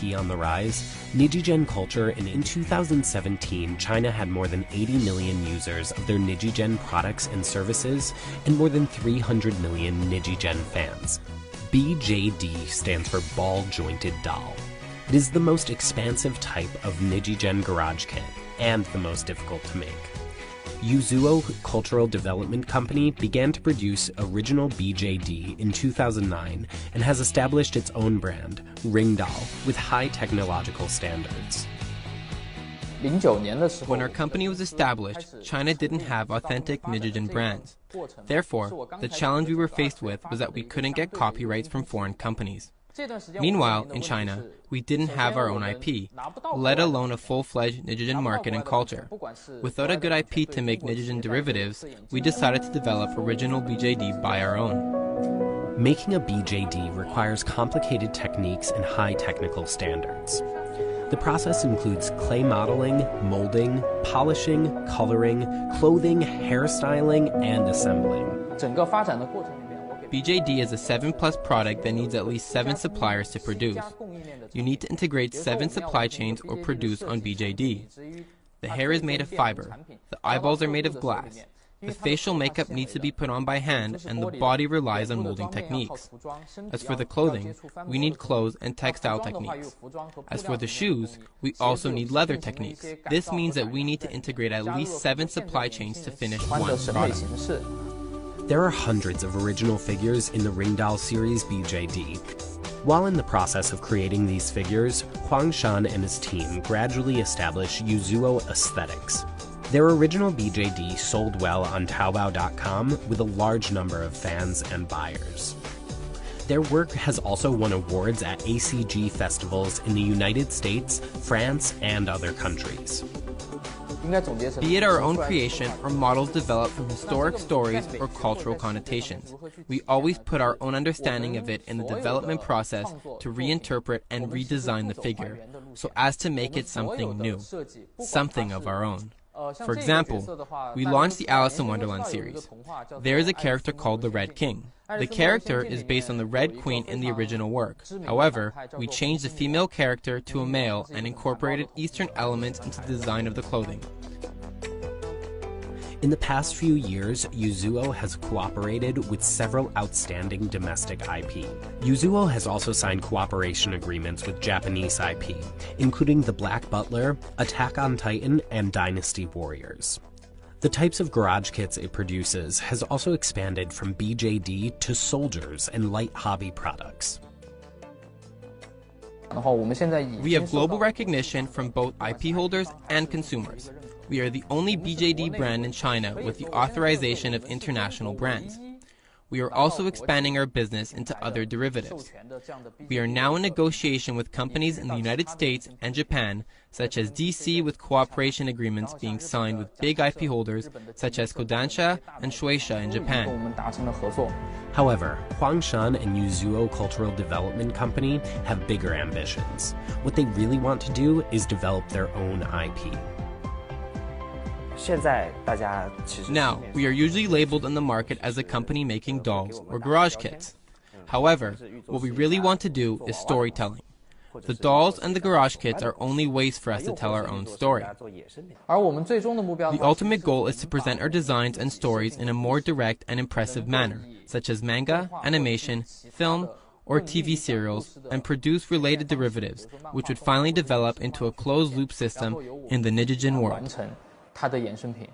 IP on the rise, Nijigen culture, and in 2017, China had more than 80 million users of their Nijigen products and services, and more than 300 million Nijigen fans. BJD stands for ball-jointed doll. It is the most expansive type of Nijigen garage kit, and the most difficult to make. YUZUO Cultural Development Company began to produce original BJD in 2009 and has established its own brand, Ringdoll, with high technological standards. When our company was established, China didn't have authentic Nijigen brands. Therefore, the challenge we were faced with was that we couldn't get copyrights from foreign companies. Meanwhile, in China, we didn't have our own IP, let alone a full-fledged Nijigen market and culture. Without a good IP to make Nijigen derivatives, we decided to develop original BJD by our own. Making a BJD requires complicated techniques and high technical standards. The process includes clay modeling, molding, polishing, coloring, clothing, hairstyling, and assembling. BJD is a 7+ product that needs at least 7 suppliers to produce. You need to integrate 7 supply chains or produce on BJD. The hair is made of fiber. The eyeballs are made of glass. The facial makeup needs to be put on by hand, and the body relies on molding techniques. As for the clothing, we need clothes and textile techniques. As for the shoes, we also need leather techniques. This means that we need to integrate at least 7 supply chains to finish one product. There are hundreds of original figures in the Ringdoll series BJD. While in the process of creating these figures, Huang Shan and his team gradually established YUZUO aesthetics. Their original BJD sold well on Taobao.com with a large number of fans and buyers. Their work has also won awards at ACG festivals in the United States, France, and other countries. Be it our own creation or models developed from historic stories or cultural connotations, we always put our own understanding of it in the development process to reinterpret and redesign the figure, so as to make it something new, something of our own. For example, we launched the Alice in Wonderland series. There is a character called the Red King. The character is based on the Red Queen in the original work. However, we changed the female character to a male and incorporated Eastern elements into the design of the clothing. In the past few years, YUZUO has cooperated with several outstanding domestic IP. YUZUO has also signed cooperation agreements with Japanese IP, including The Black Butler, Attack on Titan, and Dynasty Warriors. The types of garage kits it produces has also expanded from BJD to soldiers and light hobby products. We have global recognition from both IP holders and consumers. We are the only BJD brand in China with the authorization of international brands. We are also expanding our business into other derivatives. We are now in negotiation with companies in the United States and Japan, such as DC, with cooperation agreements being signed with big IP holders such as Kodansha and Shueisha in Japan. However, Huang Shan and YUZUO Cultural Development Company have bigger ambitions. What they really want to do is develop their own IP. Now, we are usually labeled in the market as a company making dolls or garage kits. However, what we really want to do is storytelling. The dolls and the garage kits are only ways for us to tell our own story. The ultimate goal is to present our designs and stories in a more direct and impressive manner, such as manga, animation, film, or TV serials, and produce related derivatives, which would finally develop into a closed-loop system in the Nijigen world. 它的衍生品。